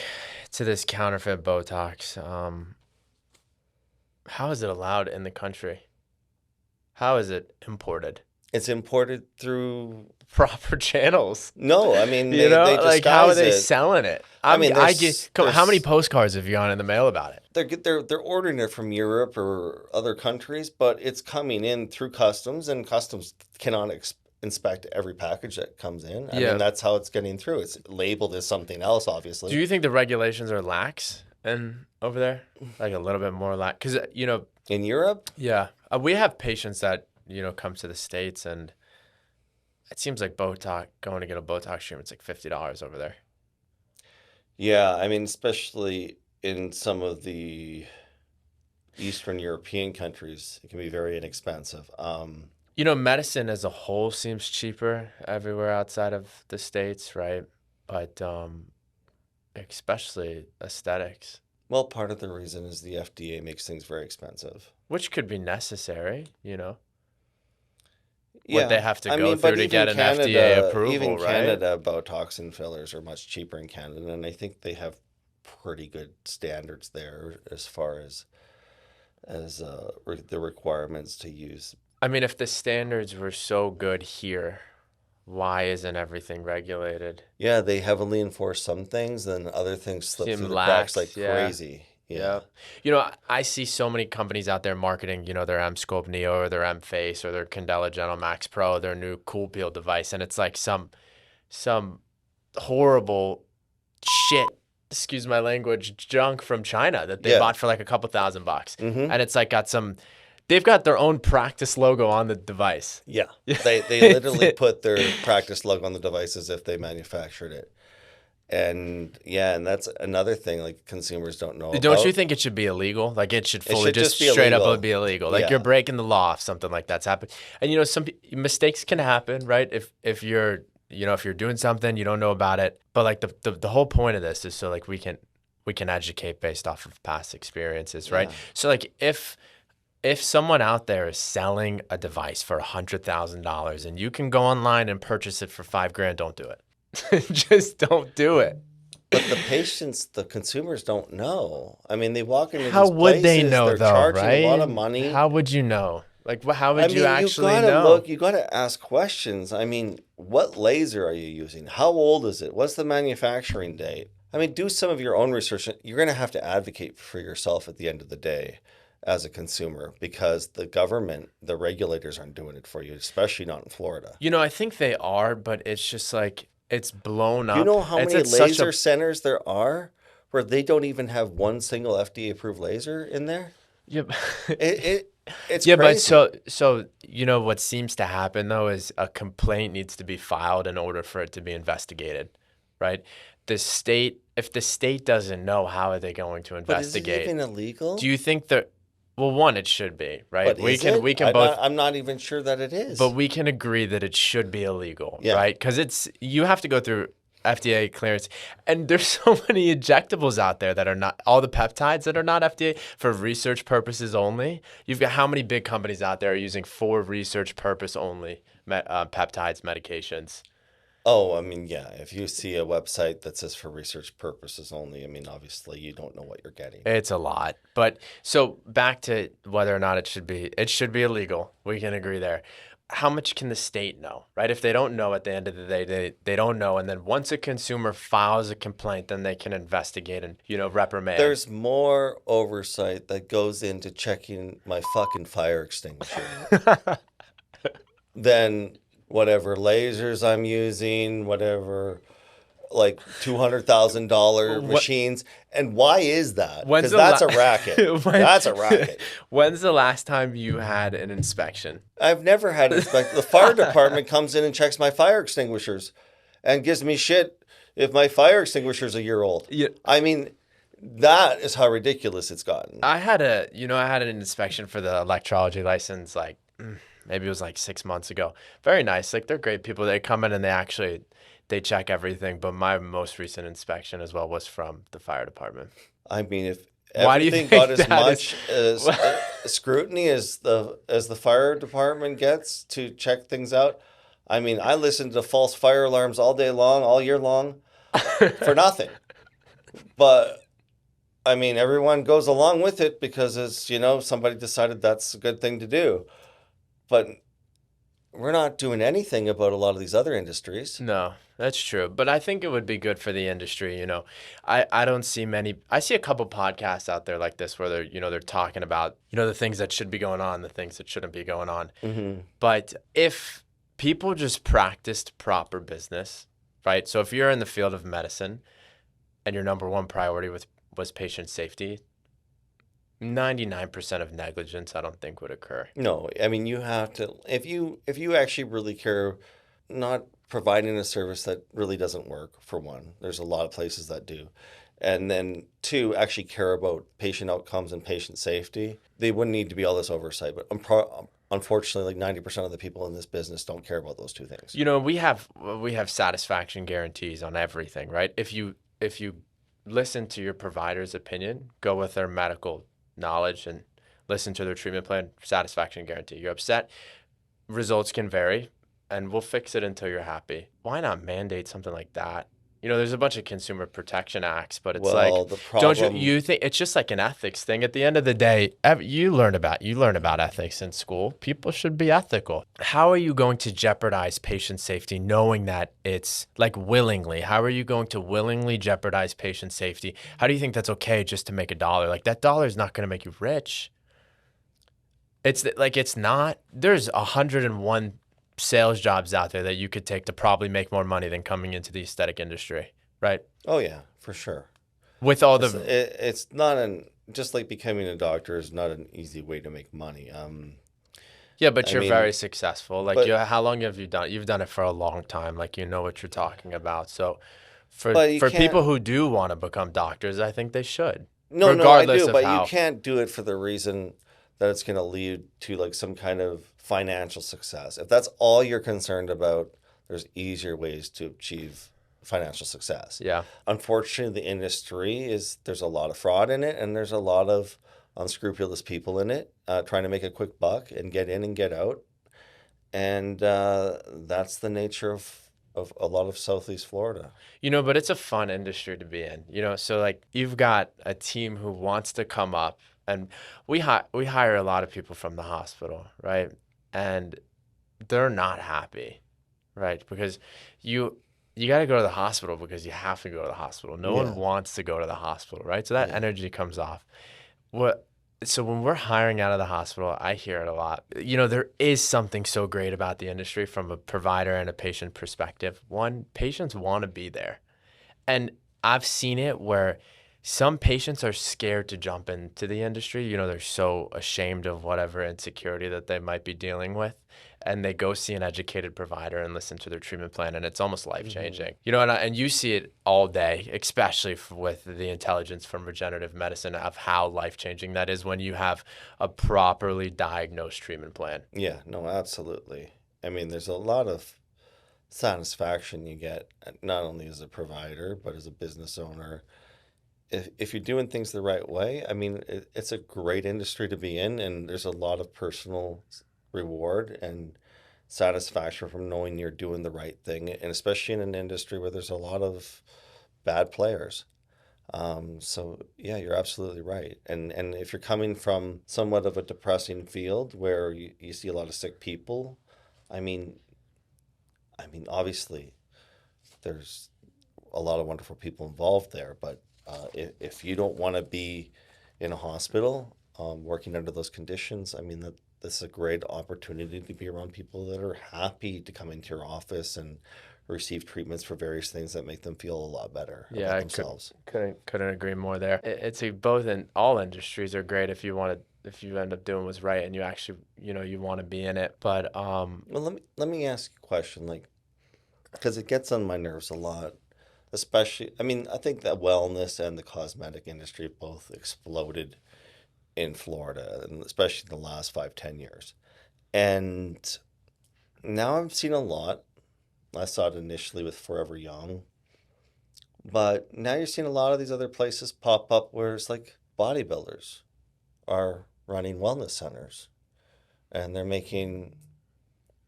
to this counterfeit Botox. How is it allowed in the country? How is it imported? It's imported through Proper channels. no. I mean, they how are disguise they it. selling it? I mean, How many postcards have you gotten in the mail about it? They're ordering it from Europe or other countries, but it's coming in through customs, and customs cannot inspect every package that comes in. I mean, that's how it's getting through. It's labeled as something else, obviously. Do you think the regulations are lax over there? Like a little bit more lax? Because, In Europe? yeah, we have patients that, come to the States, and it seems like going to get a Botox treatment's like $50 over there. Yeah, I mean, especially in some of the Eastern European countries, it can be very inexpensive. Medicine as a whole seems cheaper everywhere outside of the States, right? But especially aesthetics. Well, part of the reason is the FDA makes things very expensive. Which could be necessary, Yeah, what they have to I go mean, through but to even get an Canada, FDA approval, even right? Canada, Botox and fillers are much cheaper in Canada, and I think they have pretty good standards there as far as the requirements to use. I mean, if the standards were so good here, why isn't everything regulated? Yeah, they heavily enforce some things, then other things slip Seem through the lax, cracks like yeah. crazy. Yeah. I see so many companies out there marketing, their M-Scope Neo or their M-Face or their Candela Gentle Max Pro, their new Cool Peel device, and it's like some horrible shit, excuse my language, junk from China that they bought for like a couple $1,000. Mm-hmm. And it's like they've got their own practice logo on the device. Yeah. They literally put their practice logo on the device as if they manufactured it. And yeah, and that's another thing like consumers don't know Don't you about. think it should be illegal? Like it should It fully should just just be straight up illegal. be illegal. Like you're Yeah. breaking the law if something like that's happened. And mistakes can happen, right? If you're if you're doing something you don't know about it. But like the whole point of this is so like we can educate based off of past experiences, right? Yeah. So like if someone out there is selling a device for $100,000 and you can go online and purchase it for $5,000, don't do it. Just don't do it. But the consumers don't know. I mean, they walk into How these would they places, know they're though, charging a lot right? of money. How would you know? Like, how I would you mean, you actually gotta know? look, you gotta ask questions. I mean, what laser are you using? How old is it? What's the manufacturing date? I mean, do some of your own research. You're gonna have to advocate for yourself at the end of the day as a consumer because the government, the regulators aren't doing it for you, especially not in Florida. I think they are, but it's just like it's blown Do you up. know how It's many at such laser a centers there are where they don't even have one single FDA approved laser in there? yeah, It's yeah, but crazy. so what seems to happen though is a complaint needs to be filed in order for it to be investigated, right? If the state doesn't know, how are they going to But is it investigate? even Do illegal? you think that? Well, one, it should be, right? But We is can it? we can both. I'm not even sure that it But is. we can agree that it should be illegal, Yeah. right? Because you have to go through FDA clearance, and there's so many injectables out there that are not all the peptides that are not FDA for research purposes only. You've got how many big companies out there are using for research purpose only peptides medications? Oh, I mean, yeah. If you see a website that says for research purposes only, I mean, obviously you don't know what you're getting. It's a lot. But so back to whether or not it should be illegal. We can agree there. How much can the state know, right? If they don't know at the end of the day, they don't know. And then once a consumer files a complaint, then they can investigate and, reprimand. There's more oversight that goes into checking my fucking fire extinguisher than whatever lasers I'm using, whatever like $200,000 What, machines. And why is that? when's Because the that's la- a racket. when- That's a racket. When's the last time you had an inspection? I've never had inspect. The fire department comes in and checks my fire extinguishers and gives me shit if my fire extinguisher's a year old. Yeah. I mean, that is how ridiculous it's gotten. I had an inspection for the electrology license, like maybe it was like 6 months ago. Very nice. Like they're great people. They come in and they check everything. But my most recent inspection as well was from the fire department. I mean, if Why do you everything think got as that much is? as scrutiny as the fire department gets to check things out, I mean, I listen to false fire alarms all day long, all year long, for nothing. But I mean, everyone goes along with it because somebody decided that's a good thing to do. But we're not doing anything about a lot of these other industries. No, that's true. But I think it would be good for the industry. I don't see I see a couple podcasts out there like this where they're talking about, the things that should be going on, the things that shouldn't be going on. Hmm. But if people just practiced proper business, right? So if you're in the field of medicine and your number one priority was patient safety, 99% of negligence I don't think would occur. No, I mean you have to if you actually really care, not providing a service that really doesn't work for one. There's a lot of places that do. And then two, actually care about patient outcomes and patient safety. They wouldn't need to be all this oversight, but unfortunately like 90% of the people in this business don't care about those two things. We have satisfaction guarantees on everything, right? If you listen to your provider's opinion, go with their medical knowledge and listen to their treatment plan, satisfaction guarantee. You're upset, results can vary, and we'll fix it until you're happy. Why not mandate something like that? There's a bunch of consumer protection acts, but it's Well, like, the don't problem you think it's just like an ethics thing? At the end of the day, you learn about ethics in school. People should be ethical. How are you going to jeopardize patient safety knowing that it's like willingly? How are you going to willingly jeopardize patient safety? How do you think that's okay just to make $1? Like that dollar is not going to make you rich. It's not. There's 101 sales jobs out there that you could take to probably make more money than coming into the aesthetic industry, right? Oh yeah, for sure. With all It's not just like becoming a doctor is not an easy way to make money. Yeah, but I you're mean, very successful. Like, but how long have you done? You've done it for a long time. Like, you know what you're talking about. So, But you For can't. people who do want to become doctors, I think they should, No, I regardless do, of but you how. can't do it for the reason that it's going to lead to like some kind of financial success. If that's all you're concerned about, there's easier ways to achieve financial success. Yeah. Unfortunately, the industry is there's a lot of fraud in it, and there's a lot of unscrupulous people in it trying to make a quick buck and get in and get out, and that's the nature of a lot of Southeast Florida. But it's a fun industry to be in. So like you've got a team who wants to come up, and we hire a lot of people from the hospital, right? And they're not happy, right? Because you you got to go to the hospital because you have to go to the hospital. No one Yeah, wants to go to the hospital, right? So that yeah. energy comes off. What so when we're hiring out of the hospital, I hear it a lot. There is something so great about the industry from a provider and a patient perspective. One, patients want to be there. And I've seen it where some patients are scared to jump into the industry. They're so ashamed of whatever insecurity that they might be dealing with. And they go see an educated provider and listen to their treatment plan, and it's almost life Hmm. changing. And you see it all day, especially with the intelligence from regenerative medicine of how life changing that is when you have a properly diagnosed treatment plan. Yeah, no, absolutely. I mean, there's a lot of satisfaction you get not only as a provider but as a business owner if you're doing things the right way. I mean, it's a great industry to be in, and there's a lot of personal reward and satisfaction from knowing you're doing the right thing, and especially in an industry where there's a lot of bad players. So yeah, you're absolutely right. And if you're coming from somewhat of a depressing field where you see a lot of sick people, I mean, obviously, there's a lot of wonderful people involved there, but if you don't want to be in a hospital working under those conditions, I mean, this is a great opportunity to be around people that are happy to come into your office and receive treatments for various things that make them feel a lot better Yeah, about I could themselves. couldn't agree more there. It's both in all industries are great if you end up doing what's right and you actually you want to be in it. But Well, let me ask you a question, like, because it gets on my nerves a lot, especially. I mean, I think that wellness and the cosmetic industry both exploded in Florida, and especially in the last 5, 10 years. And now I'm seeing a lot. I saw it initially with Forever Young, but now you're seeing a lot of these other places pop up where it's like bodybuilders are running wellness centers, and they're making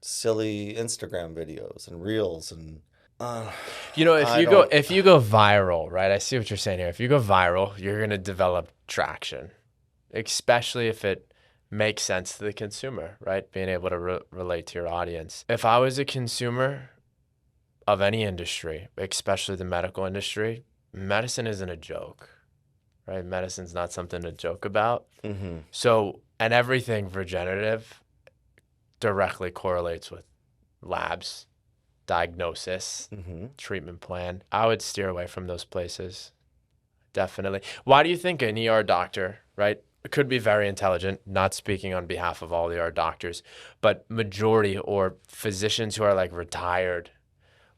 silly Instagram videos and reels, and uh, if I you go don't. if you go viral, right? I see what you're saying here. If you go viral, you're gonna develop traction, especially if it makes sense to the consumer, right? Being able to relate to your audience. If I was a consumer of any industry, especially the medical industry, medicine isn't a joke, right? Medicine's not something to joke about. Hmm. So, and everything regenerative directly correlates with labs, diagnosis, Hmm. treatment plan. I would steer away from those places. Definitely. Why do you think an ER doctor, right? Could be very intelligent, not speaking on behalf of all ER doctors, but majority or physicians who are like retired,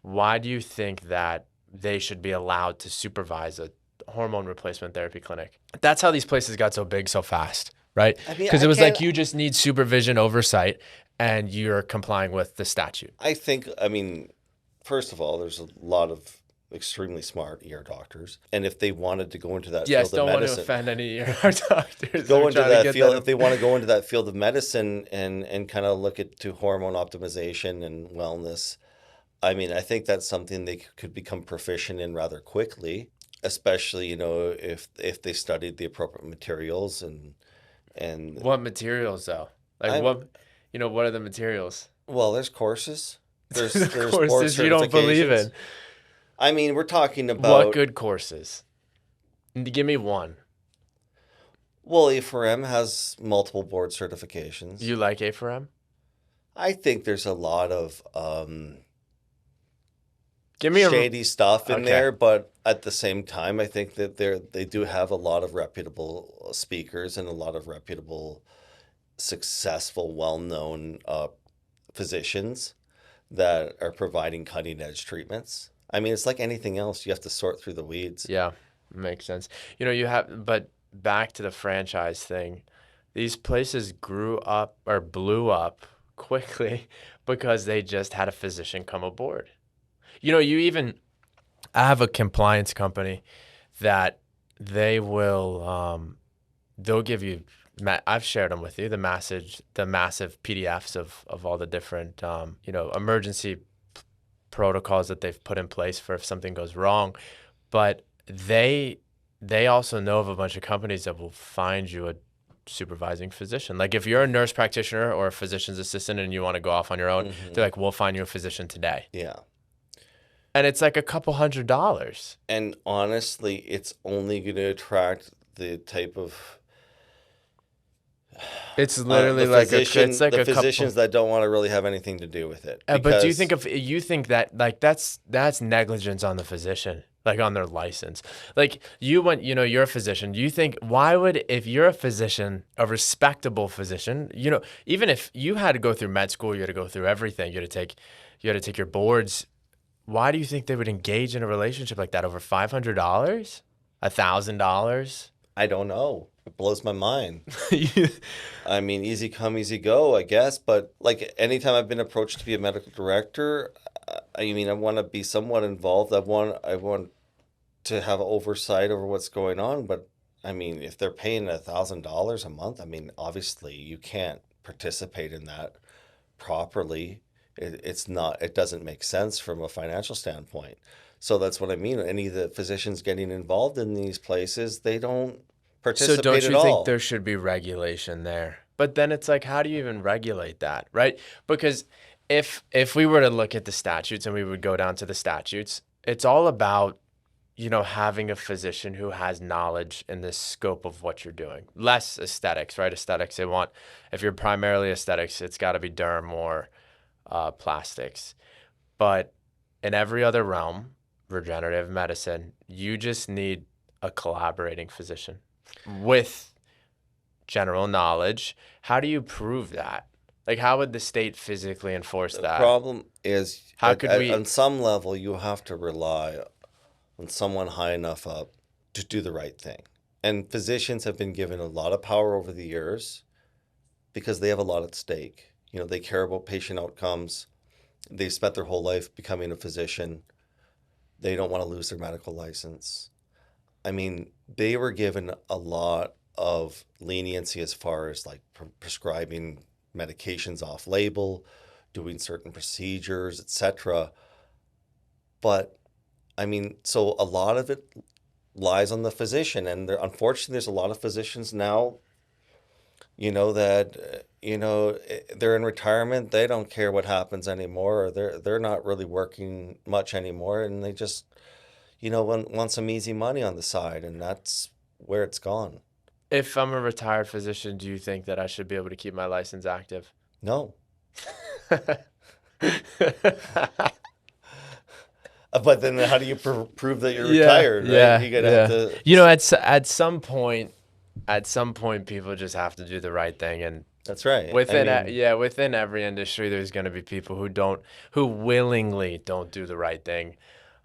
why do you think that they should be allowed to supervise a hormone replacement therapy clinic? That's how these places got so big so fast, right? I mean, Because I it was can't. like you just need supervision oversight and you're complying with the statute. I think. I mean, first of all, there's a lot of extremely smart ear doctors, and if they wanted to go into that Yes, field of don't want to medicine, offend any ER doctors. go I'm into trying to that get that. field if they want to go into that field of medicine and kind of look at to hormone optimization and wellness. I mean, I think that's something they could become proficient in rather quickly, especially if they studied the appropriate materials and What materials though? Like I'm what are the materials? well, there's courses, The there's board courses you don't believe certifications. in. I mean, we're talking What about. good courses? Give me one. Well, A4M has multiple board certifications. You like A4M? I think there's a lot of Give me a shady stuff in okay. there, but at the same time, I think that they do have a lot of reputable speakers and a lot of reputable, successful, well-known physicians that are providing cutting-edge treatments. I mean, it's like anything else. You have to sort through the weeds. Yeah, makes sense. You have, but back to the franchise thing, these places grew up or blew up quickly because they just had a physician come aboard. I have a compliance company that they will, they'll give you, I've shared them with you, the massive PDFs of all the different, emergency protocols that they've put in place for if something goes wrong. But they also know of a bunch of companies that will find you a supervising physician. Like if you're a nurse practitioner or a physician's assistant and you want to go off on your own, they're like, we'll find you a physician today. Yeah. And it's like a couple $100s. And honestly, it's only going to attract the type of It's literally it's like the a couple. physicians that don't want to really have anything to do with it. But do you Because think that like that's negligence on the physician, like on their license? Like you're a physician. Do you think if you're a physician, a respectable physician, even if you had to go through med school, you had to go through everything, you had to take your boards. Why do you think they would engage in a relationship like that over $500, $1,000? I don't know. It blows my mind. I mean, easy come, easy go, I guess. But like anytime I've been approached to be a medical director, I mean, I want to be somewhat involved. I want to have oversight over what's going on. But I mean, if they're paying $1,000 a month, I mean, obviously you can't participate in that properly. It's not. It doesn't make sense from a financial standpoint. So that's what I mean. Any of the physicians getting involved in these places, they don't So participate don't at you think all. there should be regulation there? But then it's like, how do you even regulate that, right? Because if we were to look at the statutes and we would go down to the statutes, it's all about, having a physician who has knowledge in the scope of what you're doing. Less aesthetics, right? Aesthetics, if you're primarily aesthetics, it's got to be derm or plastics. But in every other realm, regenerative medicine, you just need a collaborating physician with general knowledge. How do you prove that? Like, how would the state physically enforce The that? problem is, How could we? on some level, you have to rely on someone high enough up to do the right thing. And physicians have been given a lot of power over the years because they have a lot at stake. They care about patient outcomes. They've spent their whole life becoming a physician. They don't want to lose their medical license. I mean, they were given a lot of leniency as far as like prescribing medications off label, doing certain procedures, etc. But I mean, so a lot of it lies on the physician, and unfortunately, there's a lot of physicians now, that they're in retirement. They don't care what happens anymore, or they're not really working much anymore, and they just want some easy money on the side, and that's where it's gone. If I'm a retired physician, do you think that I should be able to keep my license active? No. But then how do you prove that you're retired, right? Yeah, You're gonna yeah. have to. At some point, people just have to do the right thing, and That's right. within every industry, there's going to be people who willingly don't do the right thing.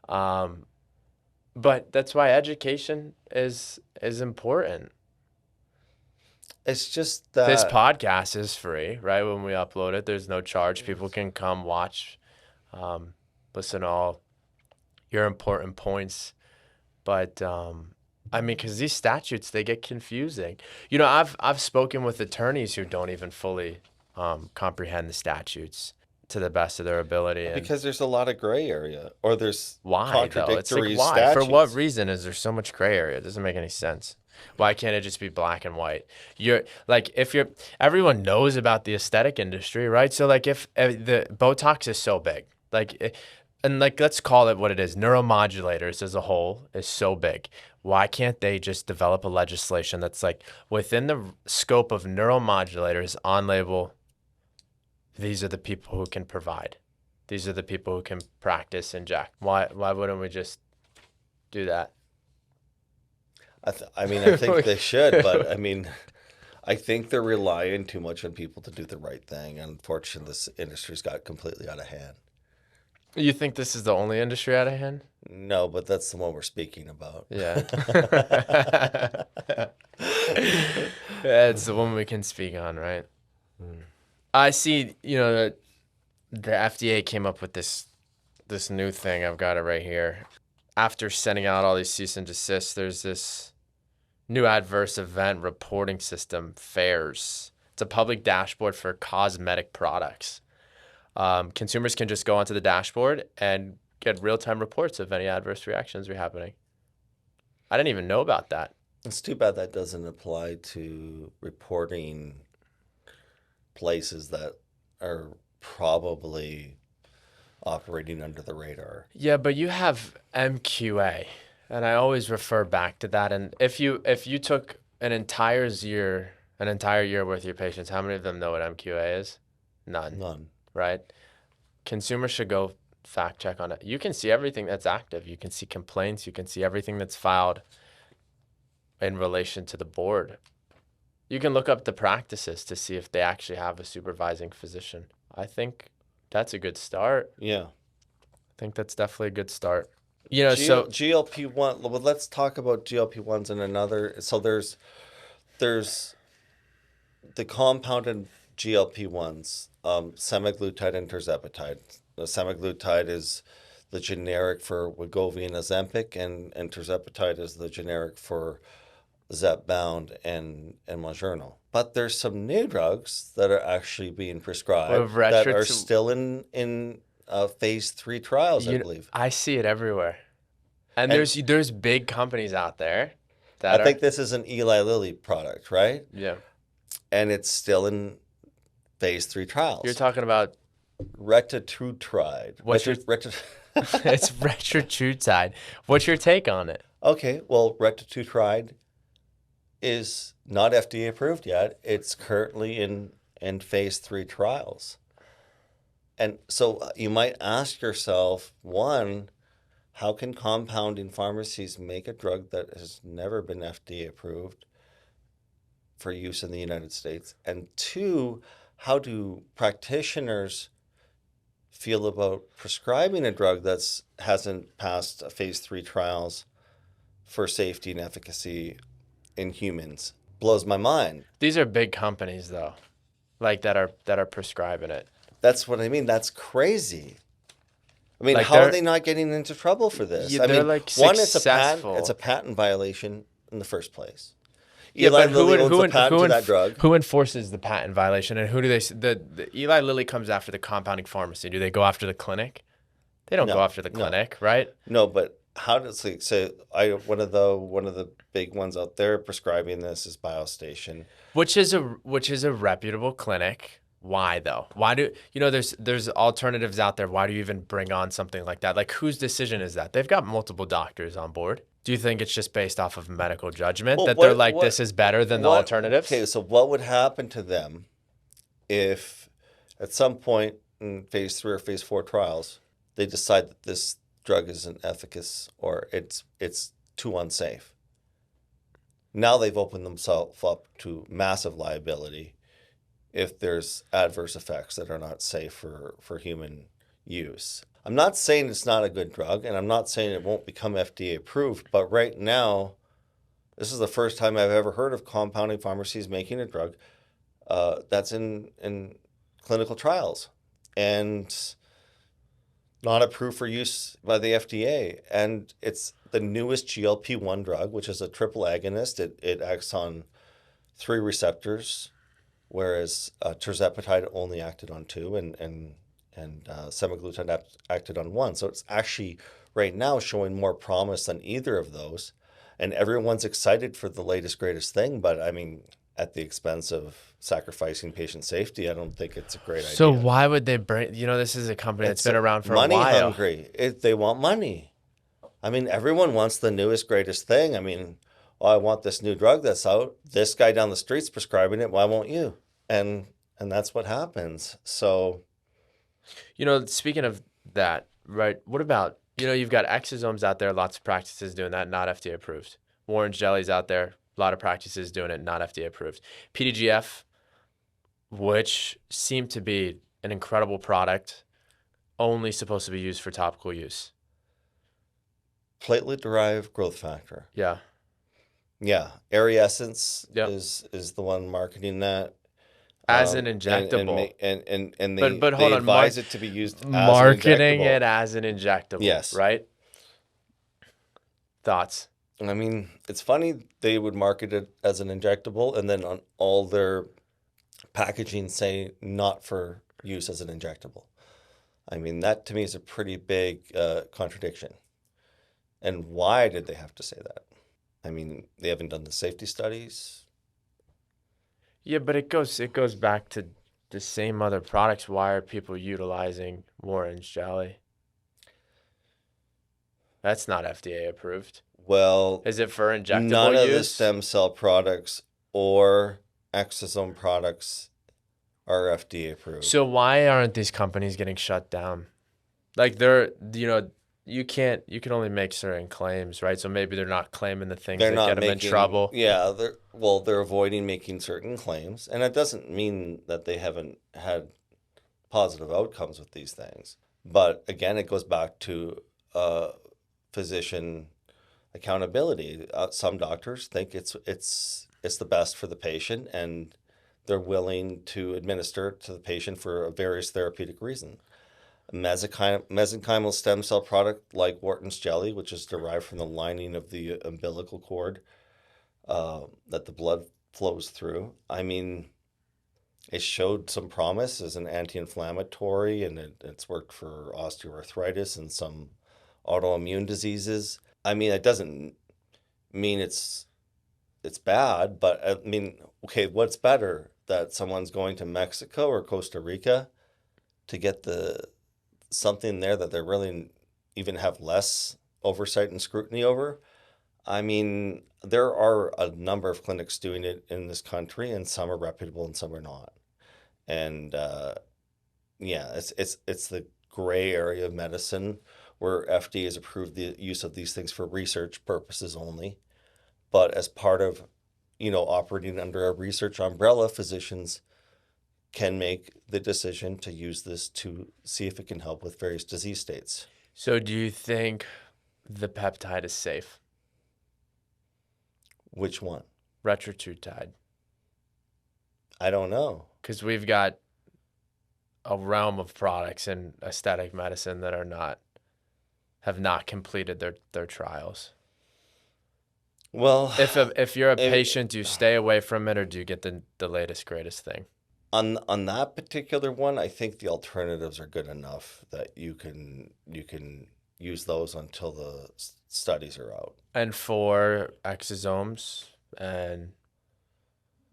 But that's why education is important. It's just This that podcast is free, right? When we upload it, there's no charge. People can come watch, listen to all your important points. But I mean, because these statutes, they get confusing. I've spoken with attorneys who don't even fully comprehend the statutes to the best of their ability. And because there's a lot of gray area, or there's why though? It's like contradictory why? For what statutes. reason is there so much gray area? It doesn't make any sense. Why can't it just be black and white? Everyone knows about the aesthetic industry, right? So like if the Botox is so big, and let's call it what it is. Neuromodulators as a whole is so big. Why can't they just develop a legislation that's like within the scope of neuromodulators on label? These are the people who can provide. These are the people who can practice inject. Why wouldn't we just do that? I mean, I think they should, but I mean, I think they're relying too much on people to do the right thing. And unfortunately, this industry's got completely out of hand. You think this is the only industry out of hand? No, but that's the one we're speaking about. Yeah. It's the one we can speak on, right? I see, the FDA came up with this new thing. I've got it right here. After sending out all these cease and desist, there's this new adverse event reporting system, FAIRS. It's a public dashboard for cosmetic products. Consumers can just go onto the dashboard and get real-time reports of any adverse reactions are happening. I didn't even know about that. It's too bad that doesn't apply to reporting places that are probably operating under the radar. Yeah, but you have MQA, and I always refer back to that. And if you took an entire year worth of your patients, how many of them know what MQA is? None, None. right? Consumers should go fact check on it. You can see everything that's active. You can see complaints. You can see everything that's filed in relation to the board. You can look up the practices to see if they actually have a supervising physician. I think that's a good start. Yeah. I think that's definitely a good start. So GLP-1. Well, let's talk about GLP-1s in another. So there's the compounded GLP-1s, semaglutide and tirzepatide. The semaglutide is the generic for Wegovy and Ozempic, and tirzepatide is the generic for Zepbound and Mounjaro. But there's some new drugs that are actually being prescribed that are still in phase 3 trials, I believe. I see it everywhere. And there's big companies out there that I think this is an Eli Lilly product, right? Yeah. And it's still in phase 3 trials. You're talking about retatrutide. It's retatrutide. What's your take on it? Okay, well, retatrutide is not FDA approved yet. It's currently in phase 3 trials. And so you might ask yourself, one, how can compounding pharmacies make a drug that has never been FDA approved for use in the United States? And two, how do practitioners feel about prescribing a drug that hasn't passed phase 3 trials for safety and efficacy in humans? Blows my mind. These are big companies though, like that are prescribing it. That's what I mean. That's crazy. I mean, how are they not getting into trouble for this? Yeah, I mean, like one, successful. it's a patent violation in the first place. Yeah, Eli but Lilly owns the patent to that drug. Who enforces the patent violation, and who do the Eli Lilly comes after the compounding pharmacy? Do they go after the clinic? They don't go after the clinic, right? No, but how does one of the big ones out there prescribing this is BioStation, which is a reputable clinic. Why though? Why do there's alternatives out there? Why do you even bring on something like that? Like, whose decision is that? They've got multiple doctors on board. Do you think it's just based off of medical judgment they're like, this is better than the alternatives? Okay, so what would happen to them if at some point in phase 3 or phase 4 trials, they decide that this drug isn't efficacious or it's too unsafe? Now they've opened themselves up to massive liability if there's adverse effects that are not safe for human use. I'm not saying it's not a good drug, and I'm not saying it won't become FDA approved, but right now, this is the first time I've ever heard of compounding pharmacies making a drug that's in clinical trials and not approved for use by the FDA. And it's the newest GLP-1 drug, which is a triple agonist. It acts on 3 receptors, whereas tirzepatide only acted on 2, and semaglutide acted on 1. So it's actually right now showing more promise than either of those. And everyone's excited for the latest, greatest thing. But I mean, at the expense of sacrificing patient safety, I don't think it's a great idea. So why would they bring, this is a company that's been around for a while. Money hungry. They want money. I mean, everyone wants the newest, greatest thing. I mean, I want this new drug that's out. This guy down the street's prescribing it. Why won't you? And that's what happens. So, speaking of that, right? What about, you've got exosomes out there, lots of practices doing that, not FDA approved. Orange jellies out there, a lot of practices doing it, not FDA approved. PDGF, which seemed to be an incredible product, only supposed to be used for topical use. Platelet-derived growth factor. Yeah. Yeah, Airy Essence Yep. is the one marketing that. As an And injectable. they Hold on, advise it to be used as an marketing injectable. it as an injectable, Yes. right? Thoughts? I mean, it's funny they would market it as an injectable and then on all their packaging say not for use as an injectable. I mean, that to me is a pretty big contradiction. And why did they have to say that? I mean, they haven't done the safety studies. Yeah, but it goes back to the same other products. Why are people utilizing orange jelly? That's not FDA approved. Well, Is it for none injectable of the use? stem cell products or exosome products are FDA approved. So why aren't these companies getting shut down? Like they're, you can only make certain claims, right? So maybe they're not claiming the things They're that get not them in making, trouble. yeah, they're avoiding making certain claims, and it doesn't mean that they haven't had positive outcomes with these things. But again, it goes back to physician accountability. Some doctors think it's the best for the patient, and they're willing to administer it to the patient for a various therapeutic reasons. Mesenchymal stem cell product like Wharton's jelly, which is derived from the lining of the umbilical cord that the blood flows through. I mean, it showed some promise as an anti-inflammatory, and it's worked for osteoarthritis and some autoimmune diseases. I mean, it doesn't mean it's bad, but I mean, okay, what's better that someone's going to Mexico or Costa Rica to get something there that they really even have less oversight and scrutiny over? I mean, there are a number of clinics doing it in this country, and some are reputable and some are not. And yeah, it's the gray area of medicine where FDA has approved the use of these things for research purposes only. But as part of, operating under a research umbrella, physicians can make the decision to use this to see if it can help with various disease states. So do you think the peptide is safe? Which one? Retatrutide. I don't know. Because we've got a realm of products in aesthetic medicine that have not completed their trials. Well, If you're a it- patient, do you stay away from it or do you get the latest greatest thing? on that particular one, I think the alternatives are good enough that you can use those until the studies are out. And for exosomes and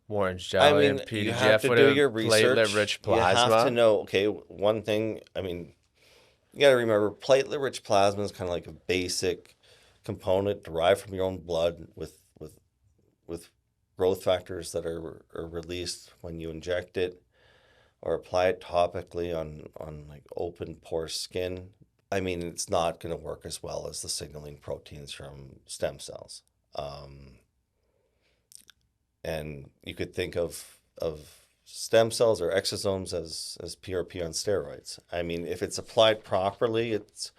orange I jelly and mean, you have PDGF to with do a your research. platelet-rich You have to plasma. know, okay, one thing, I mean, you got to remember platelet-rich plasma is kind of like a basic component derived from your own blood with growth factors that are released when you inject it or apply it topically on like open pore skin. I mean, it's not going to work as well as the signaling proteins from stem cells. And you could think of stem cells or exosomes as PRP on steroids. I mean, if it's applied properly, it's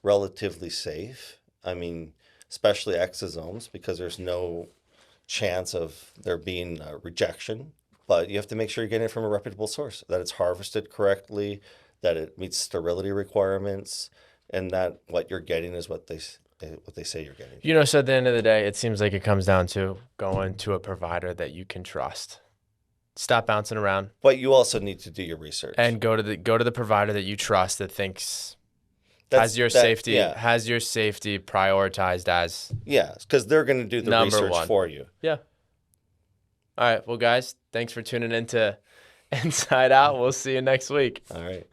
relatively safe. I mean, especially exosomes, because there's no chance of there being rejection. But you have to make sure you're getting it from a reputable source, that it's harvested correctly, that it meets sterility requirements, and that what you're getting is what they say you're getting. So at the end of the day, it seems like it comes down to going to a provider that you can trust. Stop bouncing around But you also need to do your research. and go to the provider that you trust that thinks has your safety prioritized as Yeah, because they're going to do the number research one. for you. Yeah. All right. Well, guys, thanks for tuning in to Inside Out. We'll see you next week. All right.